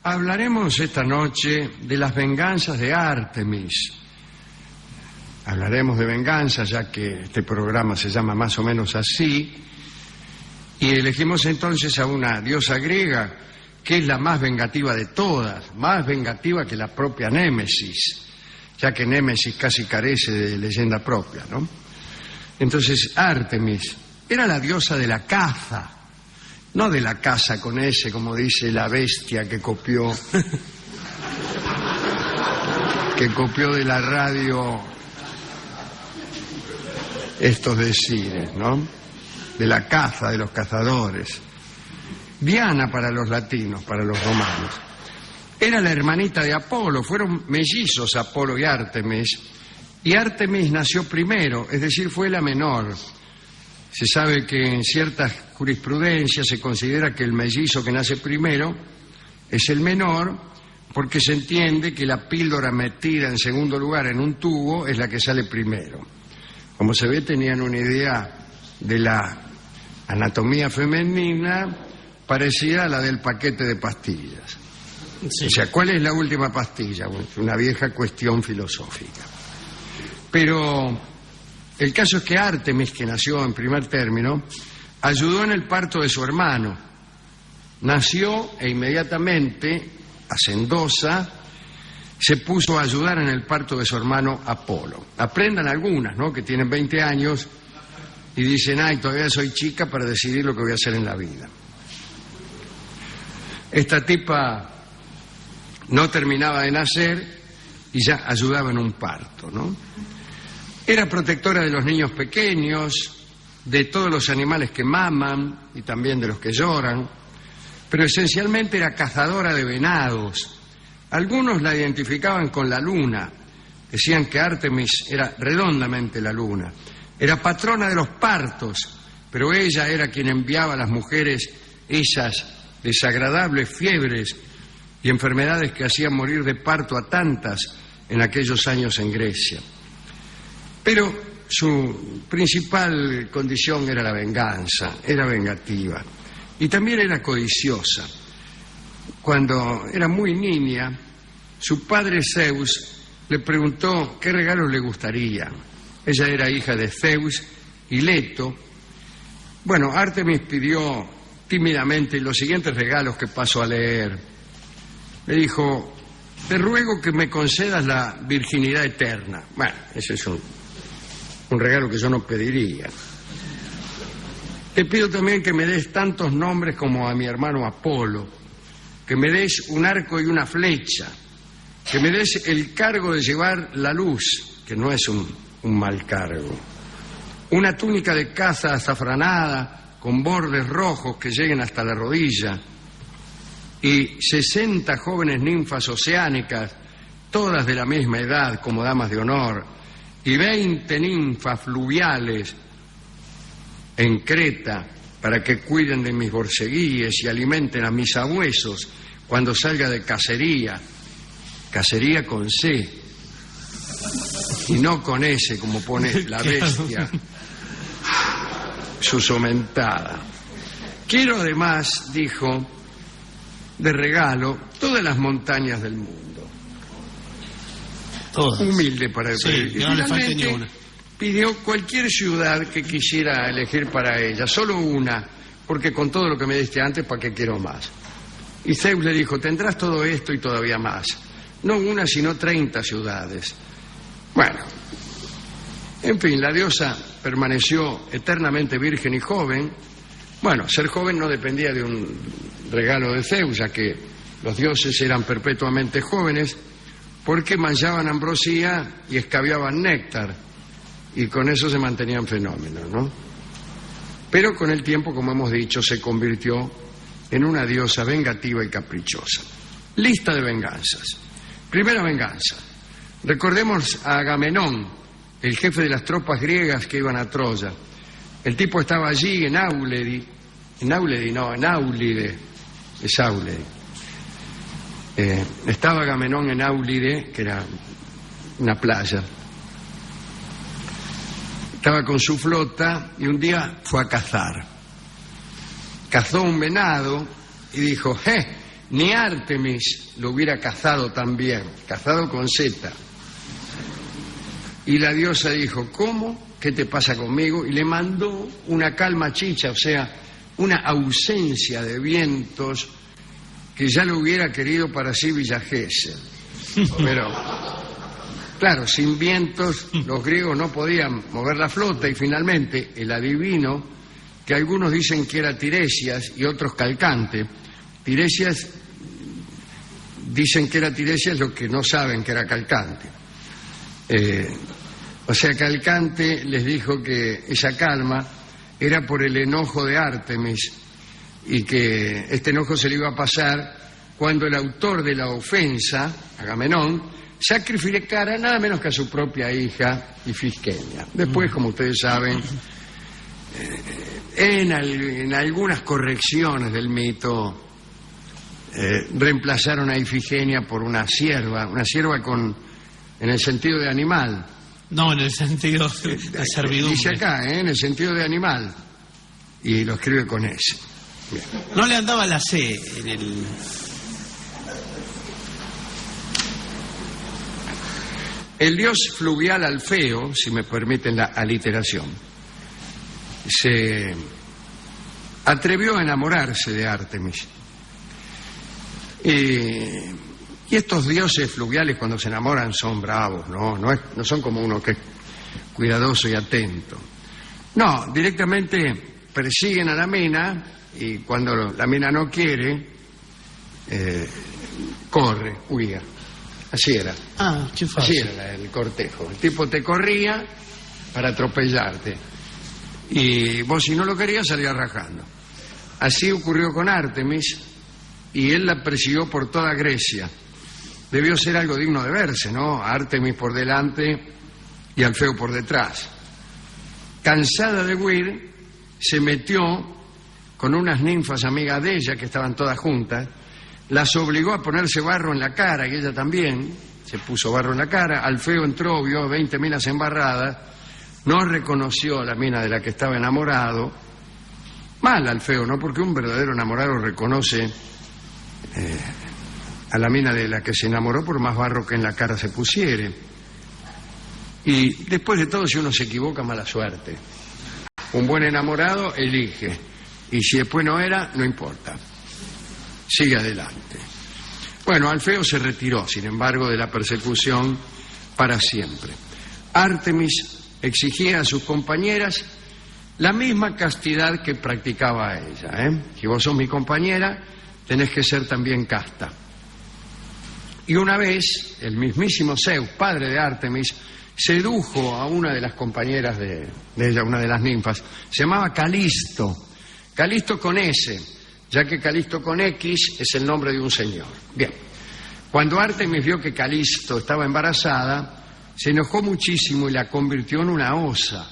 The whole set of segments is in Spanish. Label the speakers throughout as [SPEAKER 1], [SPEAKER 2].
[SPEAKER 1] Hablaremos esta noche de las venganzas de Ártemis. Hablaremos de venganzas, ya que este programa se llama más o menos así, y elegimos entonces a una diosa griega que es la más vengativa de todas, más vengativa que la propia Némesis, ya que Némesis casi carece de leyenda propia, ¿no? Entonces, Ártemis era la diosa de la caza, no de la caza con S, como dice la bestia que copió de la radio estos decires, ¿no? De la caza, de los cazadores. Diana para los latinos, para los romanos. Era la hermanita de Apolo, fueron mellizos Apolo y Ártemis nació primero, es decir, fue la menor. Se sabe que en ciertas jurisprudencias se considera que el mellizo que nace primero es el menor, porque se entiende que la píldora metida en segundo lugar en un tubo es la que sale primero. Como se ve, tenían una idea de la anatomía femenina parecida a la del paquete de pastillas. Sí. O sea, ¿cuál es la última pastilla? Bueno, es una vieja cuestión filosófica. Pero el caso es que Ártemis, que nació en primer término, ayudó en el parto de su hermano. Nació e inmediatamente, hacendosa, se puso a ayudar en el parto de su hermano Apolo. Aprendan algunas, ¿no?, que tienen 20 años y dicen, ay, todavía soy chica para decidir lo que voy a hacer en la vida. Esta tipa no terminaba de nacer y ya ayudaba en un parto, ¿no? Era protectora de los niños pequeños, de todos los animales que maman y también de los que lloran, pero esencialmente era cazadora de venados. Algunos la identificaban con la luna, decían que Ártemis era redondamente la luna. Era patrona de los partos, pero ella era quien enviaba a las mujeres esas desagradables fiebres y enfermedades que hacían morir de parto a tantas en aquellos años en Grecia. Pero su principal condición era la venganza, era vengativa y también era codiciosa. Cuando era muy niña, su padre Zeus le preguntó qué regalos le gustarían. Ella era hija de Zeus y Leto. Bueno, Ártemis pidió tímidamente los siguientes regalos que paso a leer. Le dijo, te ruego que me concedas la virginidad eterna. Bueno, ese es un regalo que yo no pediría. Te pido también que me des tantos nombres como a mi hermano Apolo, que me des un arco y una flecha, que me des el cargo de llevar la luz, que no es un mal cargo, una túnica de caza azafranada con bordes rojos que lleguen hasta la rodilla y 60 jóvenes ninfas oceánicas, todas de la misma edad como damas de honor, y 20 ninfas fluviales en Creta para que cuiden de mis borceguíes y alimenten a mis sabuesos cuando salga de cacería con C y no con S como pone la bestia susomentada. Quiero además, dijo, de regalo todas las montañas del mundo.
[SPEAKER 2] Todas.
[SPEAKER 1] Humilde para el
[SPEAKER 2] sí, que no le falte ni una.
[SPEAKER 1] Pidió cualquier ciudad que quisiera elegir para ella, solo una, porque con todo lo que me diste antes, ¿para qué quiero más? Y Zeus le dijo, tendrás todo esto y todavía más. No una, sino 30 ciudades. Bueno, en fin, la diosa permaneció eternamente virgen y joven. Bueno, ser joven no dependía de un regalo de Zeus, ya que los dioses eran perpetuamente jóvenes, porque manchaban ambrosía y escabiaban néctar, y con eso se mantenían fenómenos, ¿no? Pero con el tiempo, como hemos dicho, se convirtió en una diosa vengativa y caprichosa. Lista de venganzas. Primera venganza. Recordemos a Agamenón, el jefe de las tropas griegas que iban a Troya. El tipo estaba allí en Áulide, es Áulide. Estaba Agamenón en Áulide, que era una playa. Estaba con su flota y un día fue a cazar. Cazó un venado y dijo, Ni Artemis lo hubiera cazado tan bien, cazado con Z. Y la diosa dijo, ¿cómo? ¿Qué te pasa conmigo? Y le mandó una calma chicha, o sea, una ausencia de vientos que ya lo hubiera querido para sí Villa Gesell. Pero, claro, sin vientos los griegos no podían mover la flota y finalmente el adivino, que algunos dicen que era Tiresias y otros Calcante. Tiresias, dicen que era Tiresias los que no saben que era Calcante. O sea, Calcante les dijo que esa calma era por el enojo de Artemis y que este enojo se le iba a pasar cuando el autor de la ofensa, Agamenón, sacrificara nada menos que a su propia hija Ifigenia. Después, como ustedes saben, en algunas correcciones del mito, reemplazaron a Ifigenia por una sierva en el sentido de animal.
[SPEAKER 2] No, en el sentido de servidumbre.
[SPEAKER 1] Dice acá, en el sentido de animal. Y lo escribe con S. Bien.
[SPEAKER 2] No le andaba la C en el...
[SPEAKER 1] El dios fluvial Alfeo, si me permiten la aliteración, se atrevió a enamorarse de Artemis. Y estos dioses fluviales cuando se enamoran son bravos, no son como uno que es cuidadoso y atento. No, directamente persiguen a la mina y cuando la mina no quiere, corre, huía. Así era.
[SPEAKER 2] Ah, qué fácil.
[SPEAKER 1] Así era el cortejo. El tipo te corría para atropellarte. Y vos, si no lo querías, salías rajando. Así ocurrió con Artemis y él la persiguió por toda Grecia. Debió ser algo digno de verse, ¿no? Artemis por delante y Alfeo por detrás. Cansada de huir, se metió con unas ninfas amigas de ella, que estaban todas juntas, las obligó a ponerse barro en la cara, y ella también se puso barro en la cara. Alfeo entró, vio 20 minas embarradas, no reconoció a la mina de la que estaba enamorado. Mal Alfeo, ¿no? Porque un verdadero enamorado reconoce a la mina de la que se enamoró por más barro que en la cara se pusiere. Y después de todo, si uno se equivoca, mala suerte. Un buen enamorado elige, y si después no era, no importa, sigue adelante. Bueno, Alfeo se retiró, sin embargo, de la persecución para siempre. Artemis exigía a sus compañeras la misma castidad que practicaba ella, Si vos sos mi compañera, tenés que ser también casta. Y una vez, el mismísimo Zeus, padre de Artemis, sedujo a una de las compañeras de ella, una de las ninfas. Se llamaba Calisto. Calisto con S, ya que Calisto con X es el nombre de un señor. Bien. Cuando Artemis vio que Calisto estaba embarazada, se enojó muchísimo y la convirtió en una osa.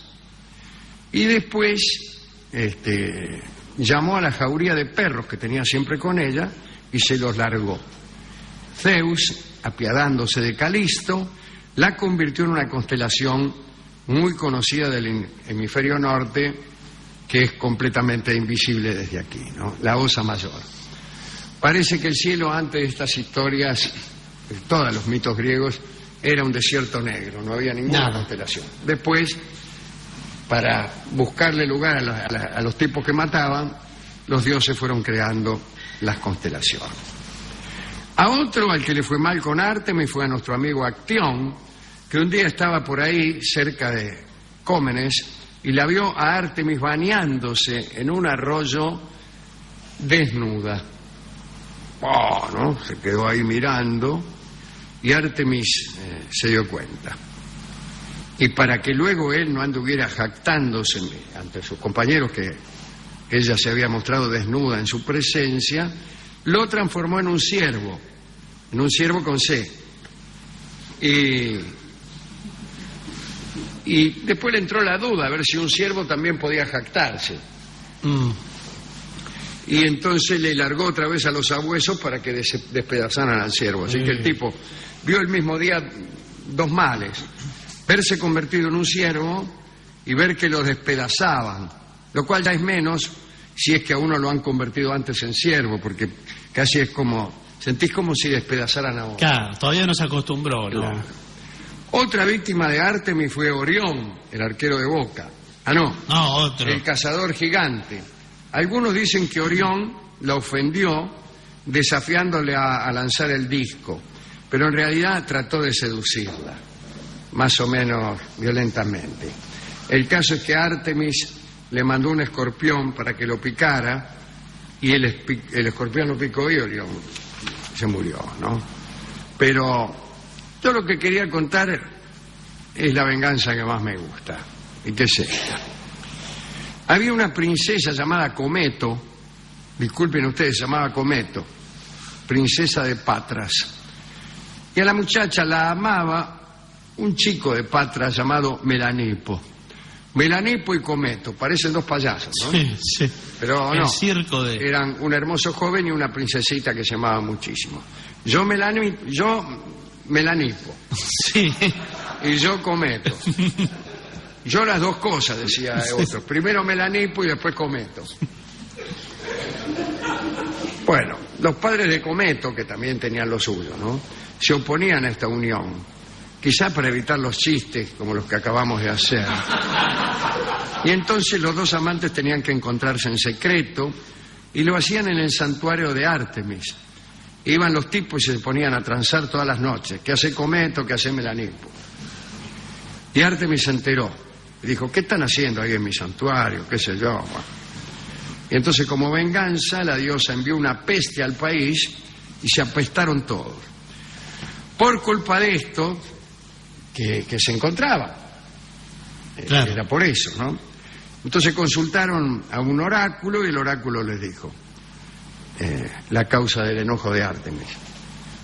[SPEAKER 1] Y después llamó a la jauría de perros que tenía siempre con ella y se los largó. Zeus, apiadándose de Calisto, la convirtió en una constelación muy conocida del hemisferio norte, que es completamente invisible desde aquí, ¿no? La Osa Mayor. Parece que el cielo antes de estas historias, de todos los mitos griegos, era un desierto negro, no había ninguna constelación. Después, para buscarle lugar a los tipos que mataban, los dioses fueron creando las constelaciones. A otro al que le fue mal con Artemis fue a nuestro amigo Actión, que un día estaba por ahí cerca de Cómenes y la vio a Artemis bañándose en un arroyo desnuda. ¿No? Se quedó ahí mirando y Artemis se dio cuenta. Y para que luego él no anduviera jactándose ante sus compañeros que ella se había mostrado desnuda en su presencia, lo transformó en un ciervo con C. Y después le entró la duda a ver si un ciervo también podía jactarse. Y entonces le largó otra vez a los sabuesos para que despedazaran al ciervo. Así que el tipo vio el mismo día dos males: verse convertido en un ciervo y ver que lo despedazaban, lo cual ya es menos si es que a uno lo han convertido antes en siervo, porque casi es como, sentís como si despedazaran a uno.
[SPEAKER 2] Claro, todavía no se acostumbró, ¿no?
[SPEAKER 1] Claro. Otra víctima de Artemis fue Orión, el arquero de Boca. Ah, no,
[SPEAKER 2] Otro.
[SPEAKER 1] el cazador gigante. Algunos dicen que Orión la ofendió desafiándole a lanzar el disco, pero en realidad trató de seducirla, más o menos violentamente. El caso es que Artemis le mandó un escorpión para que lo picara y el escorpión lo picó y Orión se murió, ¿no? Pero yo lo que quería contar es la venganza que más me gusta. ¿Y qué es esta? Había una princesa llamada Cometo, disculpen ustedes, se llamaba Cometo, princesa de Patras. Y a la muchacha la amaba un chico de Patras llamado Melanipo. Melanipo y Cometo, parecen dos payasos, ¿no?
[SPEAKER 2] Sí, sí.
[SPEAKER 1] Pero
[SPEAKER 2] El
[SPEAKER 1] no,
[SPEAKER 2] circo de...
[SPEAKER 1] eran un hermoso joven y una princesita que se amaba muchísimo. Yo Melanipo
[SPEAKER 2] Sí.
[SPEAKER 1] y yo Cometo. Yo las dos cosas, decía otro. Primero Melanipo y después Cometo. Bueno, los padres de Cometo, que también tenían lo suyo, ¿no?, se oponían a esta unión, quizá para evitar los chistes como los que acabamos de hacer. Y entonces los dos amantes tenían que encontrarse en secreto y lo hacían en el santuario de Artemis. Iban los tipos y se ponían a transar todas las noches. ¿Qué hace Cometo? ¿Qué hace Melanipo? Y Artemis se enteró. Y dijo, ¿qué están haciendo ahí en mi santuario? ¿Qué sé yo? Y entonces, como venganza, la diosa envió una peste al país y se apestaron todos. Por culpa de esto, que se encontraba.
[SPEAKER 2] Claro.
[SPEAKER 1] Era por eso, ¿no? Entonces consultaron a un oráculo y el oráculo les dijo la causa del enojo de Artemis.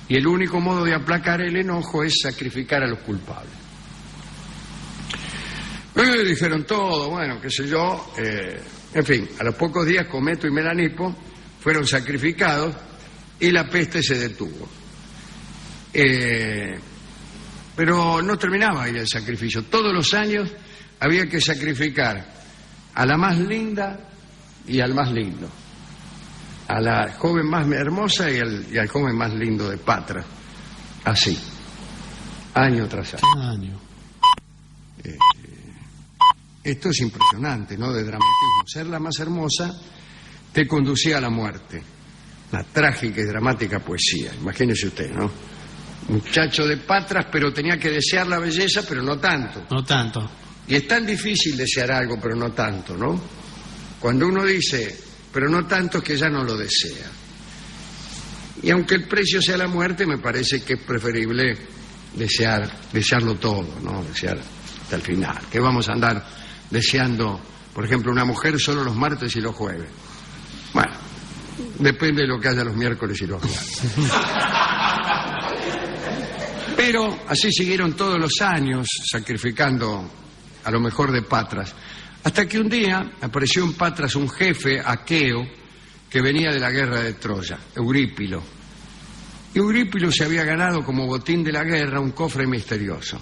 [SPEAKER 1] Y el único modo de aplacar el enojo es sacrificar a los culpables. Luego dijeron todo, bueno, qué sé yo, en fin, a los pocos días Cometo y Melanipo fueron sacrificados y la peste se detuvo. Pero no terminaba ahí el sacrificio. Todos los años había que sacrificar a la más linda y al más lindo, a la joven más hermosa y al joven más lindo de Patras, así, año tras año. Esto es impresionante, ¿no?, de dramatismo. Ser la más hermosa te conducía a la muerte. Una trágica y dramática poesía, imagínese usted, ¿no? Muchacho de Patras, pero tenía que desear la belleza, pero no tanto.
[SPEAKER 2] No tanto.
[SPEAKER 1] Y es tan difícil desear algo, pero no tanto, ¿no? Cuando uno dice, pero no tanto, es que ya no lo desea. Y aunque el precio sea la muerte, me parece que es preferible desearlo todo, ¿no? Desear hasta el final. Que vamos a andar deseando, por ejemplo, una mujer solo los martes y los jueves. Bueno, depende de lo que haya los miércoles y los viernes. Pero así siguieron todos los años sacrificando a lo mejor de Patras, hasta que un día apareció en Patras un jefe aqueo que venía de la guerra de Troya, Eurípilo. Y Eurípilo se había ganado como botín de la guerra un cofre misterioso.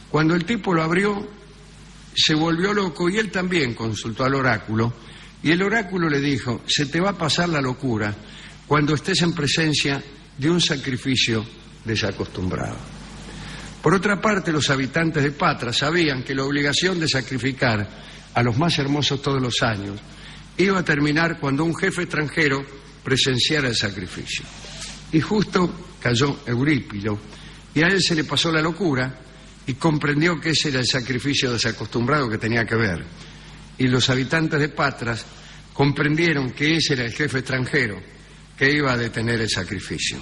[SPEAKER 1] Cuando el tipo lo abrió, se volvió loco y él también consultó al oráculo, y el oráculo le dijo, se te va a pasar la locura cuando estés en presencia de un sacrificio desacostumbrado. Por otra parte, los habitantes de Patras sabían que la obligación de sacrificar a los más hermosos todos los años iba a terminar cuando un jefe extranjero presenciara el sacrificio. Y justo cayó Eurípilo, y a él se le pasó la locura y comprendió que ese era el sacrificio desacostumbrado que tenía que ver. Y los habitantes de Patras comprendieron que ese era el jefe extranjero que iba a detener el sacrificio.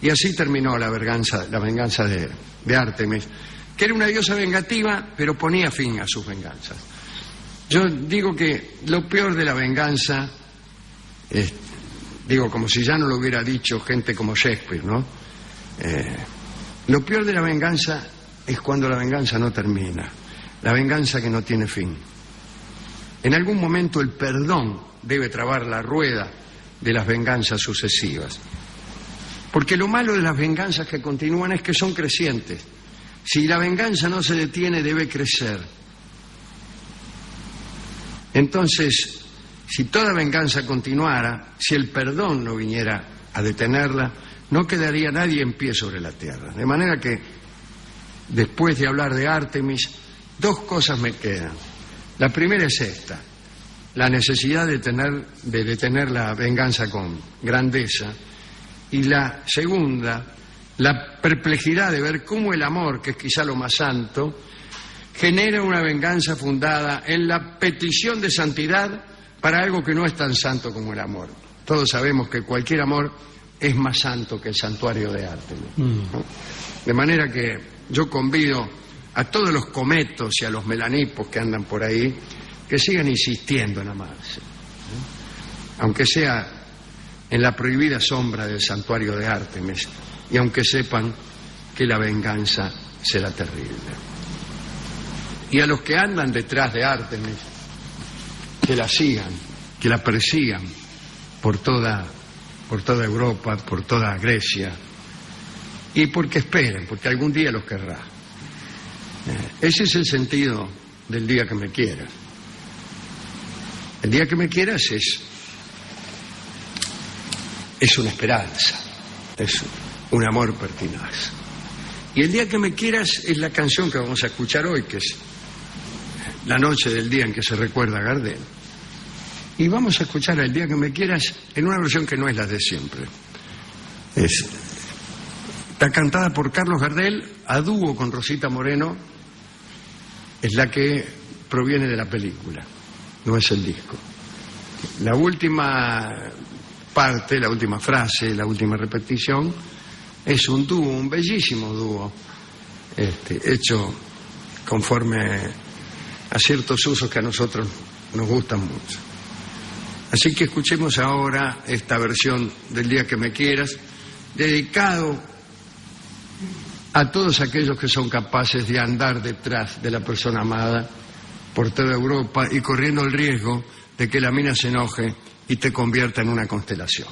[SPEAKER 1] Y así terminó la venganza de Artemis, que era una diosa vengativa, pero ponía fin a sus venganzas. Yo digo que lo peor de la venganza, digo como si ya no lo hubiera dicho gente como Shakespeare, ¿no? Lo peor de la venganza es cuando la venganza no termina, la venganza que no tiene fin. En algún momento el perdón debe trabar la rueda de las venganzas sucesivas. Porque lo malo de las venganzas que continúan es que son crecientes. Si la venganza no se detiene, debe crecer. Entonces, Si toda venganza continuara, si el perdón no viniera a detenerla, no quedaría nadie en pie sobre la tierra. De manera que, después de hablar de Artemis, dos cosas me quedan. La primera es esta: la necesidad de detener la venganza con grandeza, y la segunda, la perplejidad de ver cómo el amor, que es quizá lo más santo, genera una venganza fundada en la petición de santidad para algo que no es tan santo como el amor. Todos sabemos que cualquier amor es más santo que el santuario de Artemis, ¿no? De manera que yo convido a todos los cometos y a los melanipos que andan por ahí que sigan insistiendo en amarse, ¿no? Aunque sea en la prohibida sombra del santuario de Artemis, y aunque sepan que la venganza será terrible. Y a los que andan detrás de Artemis, que la sigan, que la persigan por toda Europa, por toda Grecia, y porque esperen, porque algún día los querrá. Ese es el sentido del día que me quieras. El día que me quieras es una esperanza, es un amor pertinaz. Y el día que me quieras es la canción que vamos a escuchar hoy, que es la noche del día en que se recuerda a Gardel. Y vamos a escuchar El día que me quieras en una versión que no es la de siempre. Está cantada por Carlos Gardel a dúo con Rosita Moreno. Es la que proviene de la película, no es el disco. La última parte, la última frase, la última repetición es un dúo, un bellísimo dúo, hecho conforme a ciertos usos que a nosotros nos gustan mucho. Así que escuchemos ahora esta versión del Día que me quieras, dedicado a todos aquellos que son capaces de andar detrás de la persona amada por toda Europa y corriendo el riesgo de que la mina se enoje y te convierta en una constelación.